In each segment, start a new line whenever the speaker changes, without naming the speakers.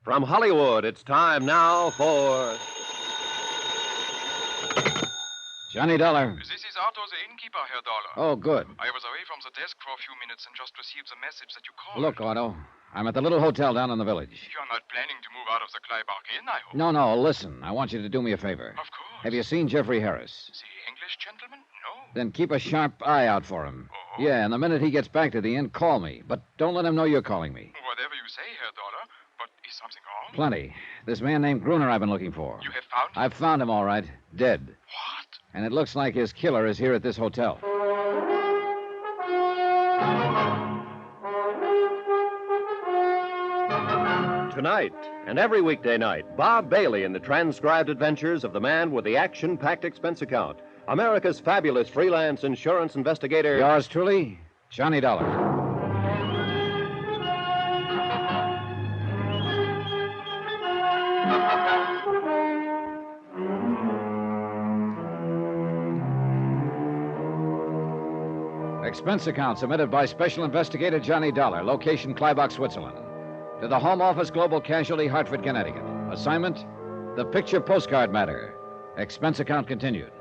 From Hollywood, it's time now for...
Johnny Dollar.
This is Otto, the innkeeper, Herr Dollar.
Oh, good.
I was away from the desk for a few minutes and just received the message that you called.
Look, Otto, I'm at the little hotel down in the village.
You're not planning to move out of the Kleibach Inn, I hope.
No, listen. I want you to do me a favor.
Of course.
Have you seen Jeffrey Harris?
The English gentleman? No.
Then keep a sharp eye out for him.
Oh.
Yeah, and the minute he gets back to the inn, call me. But don't let him know you're calling me.
Whatever you say, Herr Dollar. But is something wrong?
Plenty. This man named Gruner I've been looking for.
You have found him?
I've found him, all right. Dead.
What?
And it looks like his killer is here at this hotel.
Tonight, and every weekday night, Bob Bailey in the transcribed adventures of the man with the action-packed expense account. America's fabulous freelance insurance investigator.
Yours truly, Johnny Dollar. Expense account submitted by Special Investigator Johnny Dollar, location Kleibach, Switzerland. To the Home Office Global Casualty, Hartford, Connecticut. Assignment, the picture postcard matter. Expense account continued.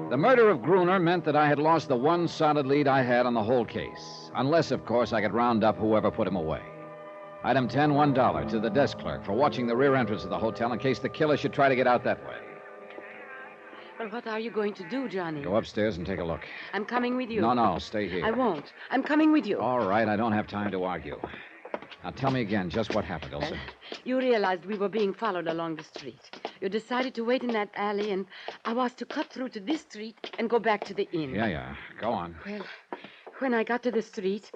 The murder of Gruner meant that I had lost the one solid lead I had on the whole case. Unless, of course, I could round up whoever put him away. Item 10, $1 to the desk clerk for watching the rear entrance of the hotel in case the killer should try to get out that way.
Well, what are you going to do, Johnny?
Go upstairs and take a look.
I'm coming with you.
No, stay here.
I won't. I'm coming with you.
All right, I don't have time to argue. Now tell me again just what happened, Elsa.
You realized we were being followed along the street. You decided to wait in that alley, and I was to cut through to this street and go back to the inn.
Yeah. Go on.
Well, when I got to the street,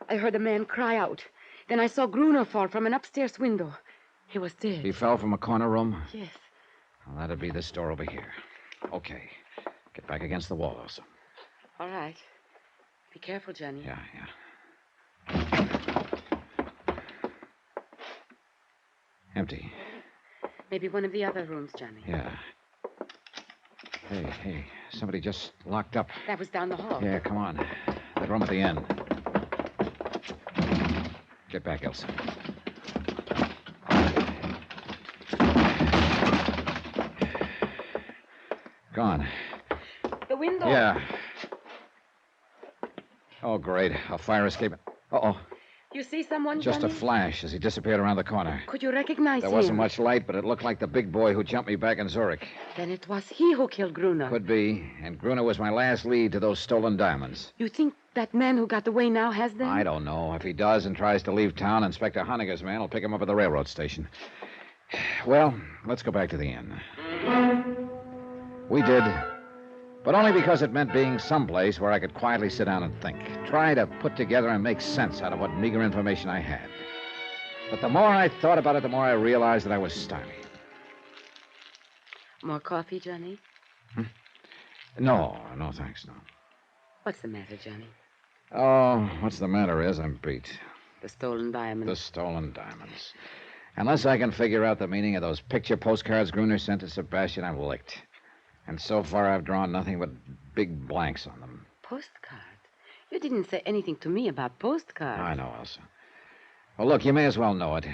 I heard a man cry out. Then I saw Gruner fall from an upstairs window. He was dead.
He fell from a corner room?
Yes.
Well, that'd be this door over here. Okay. Get back against the wall, Elsa.
All right. Be careful, Johnny.
Yeah. Empty.
Maybe one of the other rooms, Johnny.
Yeah. Hey. Somebody just locked up.
That was down the hall.
Yeah, come on. That room at the end. Get back, Elsa. Gone.
The window.
Yeah. Oh, great. A fire escape. Uh-oh.
You see someone,
Just
Johnny?
a flash as he disappeared around the corner.
Could you recognize
There
him?
wasn't much light, but it looked like the big boy who jumped me back in Zurich.
Then it was he who killed Gruner.
Could be. And Gruner was my last lead to those stolen diamonds.
You think that man who got away now has them?
I don't know. If he does and tries to leave town, Inspector Honegger's man will pick him up at the railroad station. Well, let's go back to the inn. We did. But only because it meant being someplace where I could quietly sit down and think. Try to put together and make sense out of what meager information I had. But the more I thought about it, the more I realized that I was stymied.
More coffee, Johnny?
No, thanks, no.
What's the matter, Johnny?
Oh, what's the matter is I'm beat.
The stolen diamonds.
The stolen diamonds. Unless I can figure out the meaning of those picture postcards Gruner sent to Sebastian, I'm licked. And so far, I've drawn nothing but big blanks on them.
Postcard? You didn't say anything to me about postcards.
I know, Elsa. Well, look, you may as well know it.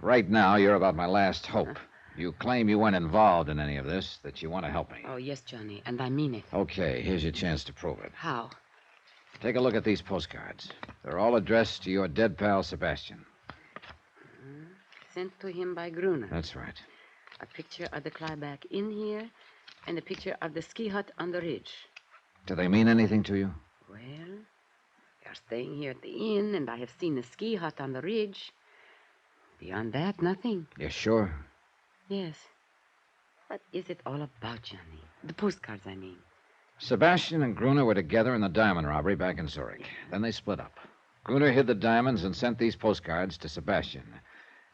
Right now, you're about my last hope. You claim you weren't involved in any of this, that you want to help me.
Oh, yes, Johnny, and I mean it.
Okay, here's your chance to prove it.
How?
Take a look at these postcards. They're all addressed to your dead pal, Sebastian.
Sent to him by Gruner.
That's right.
A picture of the Kleibach Inn here, and a picture of the ski hut on the ridge.
Do they mean anything to you?
Well, we are staying here at the inn, and I have seen the ski hut on the ridge. Beyond that, nothing.
You're sure?
Yes. What is it all about, Johnny? The postcards, I mean.
Sebastian and Gruner were together in the diamond robbery back in Zurich. Then they split up. Gruner hid the diamonds and sent these postcards to Sebastian.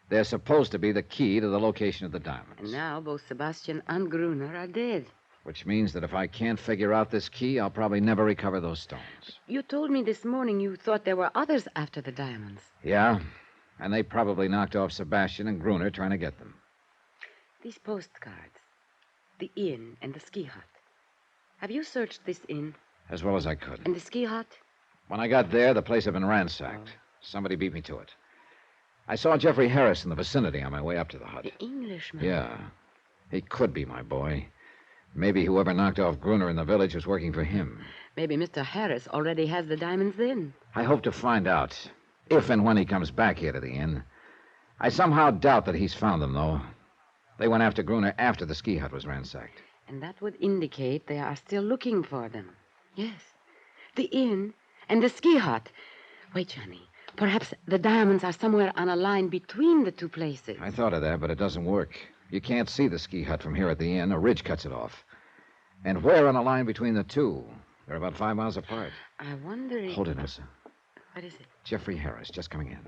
They're supposed to be the key to the location of the diamonds.
And now both Sebastian and Gruner are dead.
Which means that if I can't figure out this key, I'll probably never recover those stones.
You told me this morning you thought there were others after the diamonds.
Yeah, and they probably knocked off Sebastian and Gruner trying to get them.
These postcards, the inn and the ski hut. Have you searched this inn?
As well as I could.
And the ski hut?
When I got there, the place had been ransacked. Somebody beat me to it. I saw Jeffrey Harris in the vicinity on my way up to the hut.
The Englishman?
Yeah. He could be my boy. Maybe whoever knocked off Gruner in the village was working for him.
Maybe Mr. Harris already has the diamonds then.
I hope to find out if and when he comes back here to the inn. I somehow doubt that he's found them, though. They went after Gruner after the ski hut was ransacked.
And that would indicate they are still looking for them. Yes. The inn and the ski hut. Wait, Johnny. Perhaps the diamonds are somewhere on a line between the two places.
I thought of that, but it doesn't work. You can't see the ski hut from here at the inn. A ridge cuts it off. And where on a line between the two? They're about 5 miles apart.
I wonder if...
Hold it, Elsa.
What is it?
Jeffrey Harris, just coming in.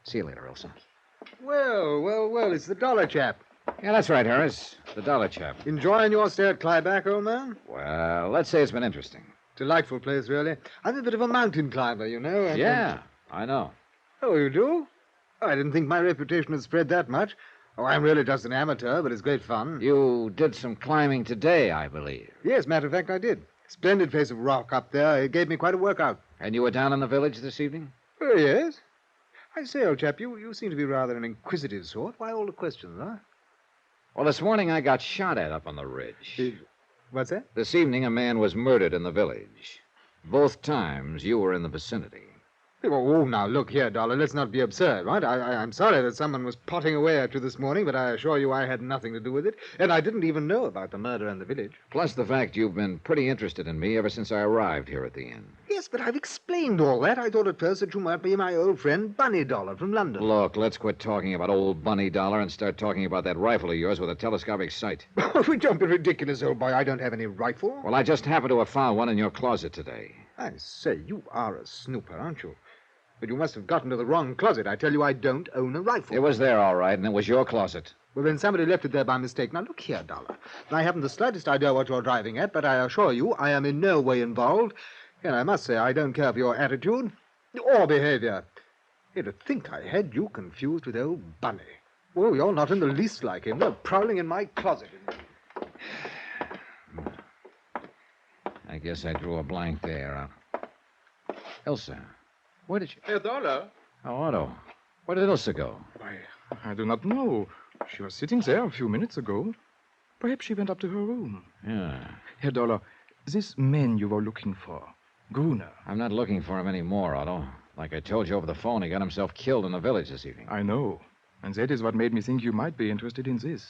See you later, Elsa.
Well, it's the dollar chap.
Yeah, that's right, Harris. The dollar chap.
Enjoying your stay at Clyback, old man?
Well, let's say it's been interesting.
Delightful place, really. I'm a bit of a mountain climber, you know.
Yeah, I know.
Oh, you do? Oh, I didn't think my reputation had spread that much. Oh, I'm really just an amateur, but it's great fun.
You did some climbing today, I believe.
Yes, matter of fact, I did. Splendid place of rock up there. It gave me quite a workout.
And you were down in the village this evening?
Oh, yes. I say, old chap, you seem to be rather an inquisitive sort. Why all the questions, huh?
Well, this morning I got shot at up on the ridge.
What's that?
This evening a man was murdered in the village. Both times you were in the vicinity.
Oh, now, look here, Dollar. Let's not be absurd, right? I'm sorry that someone was potting away at you this morning, but I assure you I had nothing to do with it. And I didn't even know about the murder in the village.
Plus the fact you've been pretty interested in me ever since I arrived here at the inn.
Yes, but I've explained all that. I thought at first that you might be my old friend Bunny Dollar from London.
Look, let's quit talking about old Bunny Dollar and start talking about that rifle of yours with a telescopic sight.
Don't be ridiculous, old boy. I don't have any rifle.
Well, I just happened to have found one in your closet today.
I say, you are a snooper, aren't you? But you must have gotten to the wrong closet. I tell you, I don't own a rifle.
It was there, all right, and it was your closet.
Well, then somebody left it there by mistake. Now, look here, Dollar. I haven't the slightest idea what you're driving at, but I assure you I am in no way involved. And I must say I don't care for your attitude or behavior. To think I had you confused with old Bunny. Well, you're not in the least like him. You're prowling in my closet.
I guess I drew a blank there. Elsa, where did you...
Herr Dollar?
Oh, Otto. Where did Elsa go?
Why, I do not know. She was sitting there a few minutes ago. Perhaps she went up to her room.
Yeah.
Herr Dollar, this man you were looking for, Gruner.
I'm not looking for him anymore, Otto. Like I told you over the phone, he got himself killed in the village this evening.
I know. And that is what made me think you might be interested in this.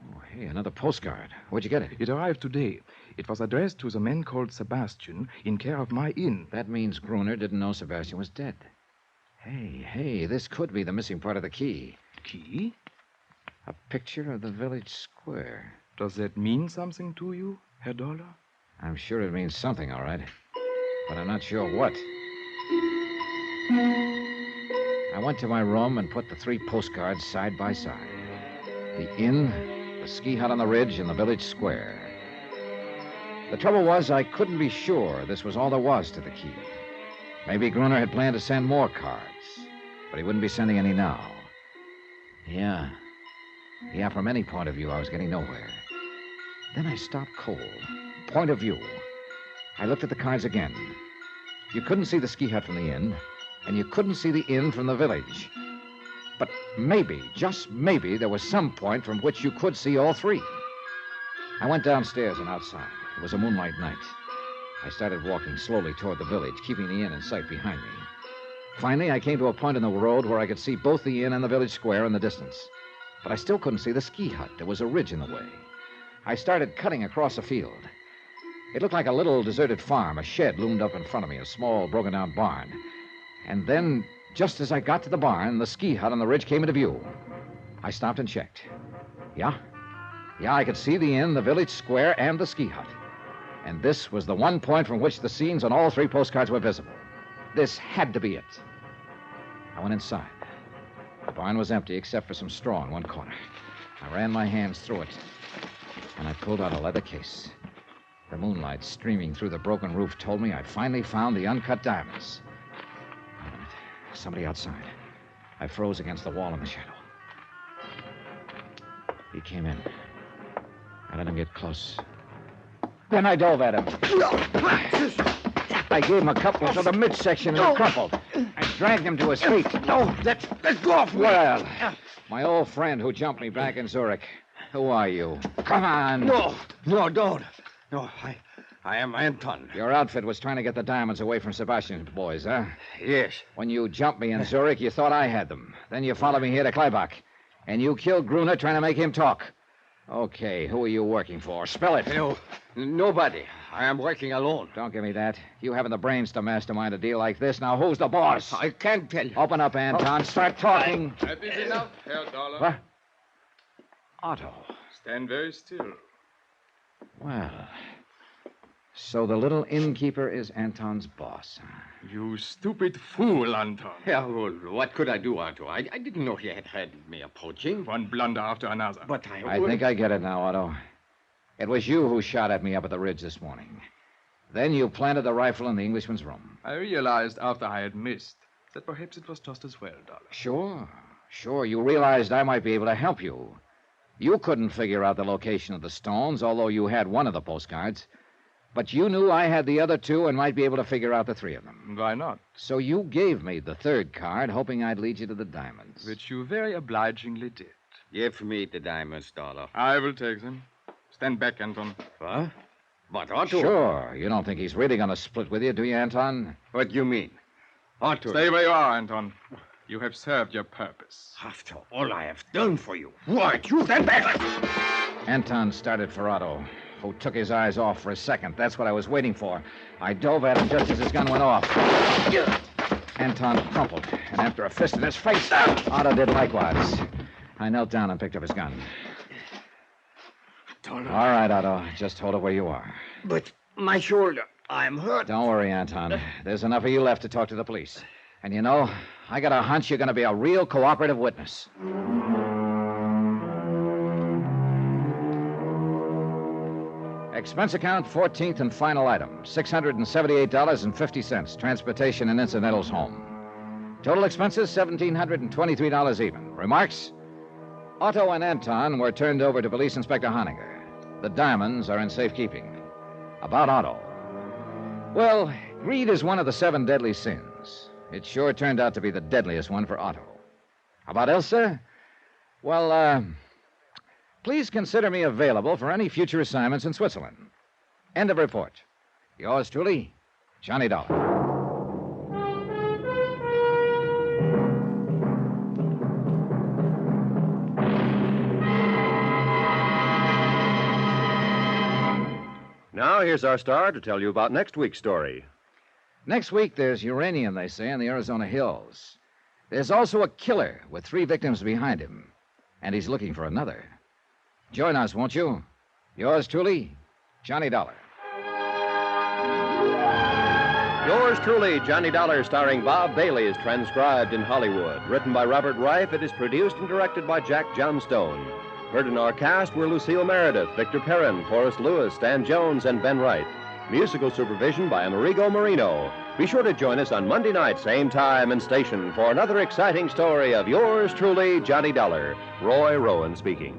Oh, hey, another postcard. Where'd you get it?
It arrived today. It was addressed to the man called Sebastian in care of my inn.
That means Gruner didn't know Sebastian was dead. Hey, this could be the missing part of the key.
Key?
A picture of the village square.
Does that mean something to you, Herr Dollar?
I'm sure it means something, all right. But I'm not sure what. I went to my room and put the 3 postcards side by side. The inn, the ski hut on the ridge, and the village square. The trouble was I couldn't be sure this was all there was to the key. Maybe Gruner had planned to send more cards, but he wouldn't be sending any now. Yeah, from any point of view, I was getting nowhere. Then I stopped cold. Point of view. I looked at the cards again. You couldn't see the ski hut from the inn, and you couldn't see the inn from the village. But maybe, just maybe, there was some point from which you could see all 3. I went downstairs and outside. It was a moonlight night. I started walking slowly toward the village, keeping the inn in sight behind me. Finally, I came to a point in the road where I could see both the inn and the village square in the distance. But I still couldn't see the ski hut. There was a ridge in the way. I started cutting across a field. It looked like a little deserted farm. A shed loomed up in front of me, a small, broken-down barn. And then, just as I got to the barn, the ski hut on the ridge came into view. I stopped and checked. Yeah, I could see the inn, the village square, and the ski hut. And this was the one point from which the scenes on all 3 postcards were visible. This had to be it. I went inside. The barn was empty except for some straw in one corner. I ran my hands through it, and I pulled out a leather case. The moonlight streaming through the broken roof told me I'd finally found the uncut diamonds. Wait a minute. Somebody outside. I froze against the wall in the shadow. He came in. I let him get close. Then I dove at him. I gave him a couple to the midsection and he crumpled. I dragged him to his feet.
No, let go of me.
Well, my old friend who jumped me back in Zurich. Who are you? Come on.
No, don't. No, I am Anton.
Your outfit was trying to get the diamonds away from Sebastian's boys, huh?
Yes.
When you jumped me in Zurich, you thought I had them. Then you followed me here to Kleibach. And you killed Gruner trying to make him talk. Okay, who are you working for? Spell it.
No, nobody. I am working alone.
Don't give me that. You haven't the brains to mastermind a deal like this. Now, who's the boss?
I can't tell you.
Open up, Anton. Start talking.
That is enough, Herr Dollar.
What? Otto.
Stand very still.
Well, so the little innkeeper is Anton's boss.
You stupid fool, Anton.
Yeah, well, what could I do, Otto? I didn't know he had me approaching.
One blunder after another.
But
I think I get it now, Otto. It was you who shot at me up at the ridge this morning. Then you planted the rifle in the Englishman's room.
I realized after I had missed that perhaps it was just as well, Dollar.
Sure. You realized I might be able to help you. You couldn't figure out the location of the stones, although you had one of the postcards. But you knew I had the other two and might be able to figure out the three of them.
Why not?
So you gave me the third card, hoping I'd lead you to the diamonds.
Which you very obligingly did.
Give me the diamonds, Dollar.
I will take them. Stand back, Anton.
What? But Otto...
Sure. You don't think he's really going to split with you, do you, Anton?
What do you mean? Otto...
Stay where you are, Anton. You have served your purpose.
After all I have done for you. What? You stand back!
Anton started for Otto, who took his eyes off for a second. That's what I was waiting for. I dove at him just as his gun went off. Anton crumpled, and after a fist in his face, Otto did likewise. I knelt down and picked up his gun.
Dollar.
All right, Otto. Just hold it where you are.
But my shoulder, I'm hurt.
Don't worry, Anton. There's enough of you left to talk to the police. And you know, I got a hunch you're going to be a real cooperative witness. Expense account, 14th and final item, $678.50, transportation and incidentals home. Total expenses, $1,723 even. Remarks? Otto and Anton were turned over to Police Inspector Honegger. The diamonds are in safekeeping. About Otto. Well, greed is one of the 7 deadly sins. It sure turned out to be the deadliest one for Otto. About Elsa? Well, please consider me available for any future assignments in Switzerland. End of report. Yours truly, Johnny Dollar.
Now, here's our star to tell you about next week's story.
Next week, there's uranium, they say, in the Arizona hills. There's also a killer with 3 victims behind him, and he's looking for another. Join us, won't you? Yours truly, Johnny Dollar.
Yours truly, Johnny Dollar, starring Bob Bailey, is transcribed in Hollywood. Written by Robert Reif, it is produced and directed by Jack Johnstone. Heard in our cast were Lucille Meredith, Victor Perrin, Forrest Lewis, Stan Jones, and Ben Wright. Musical supervision by Amerigo Marino. Be sure to join us on Monday night, same time and station, for another exciting story of yours truly, Johnny Dollar. Roy Rowan speaking.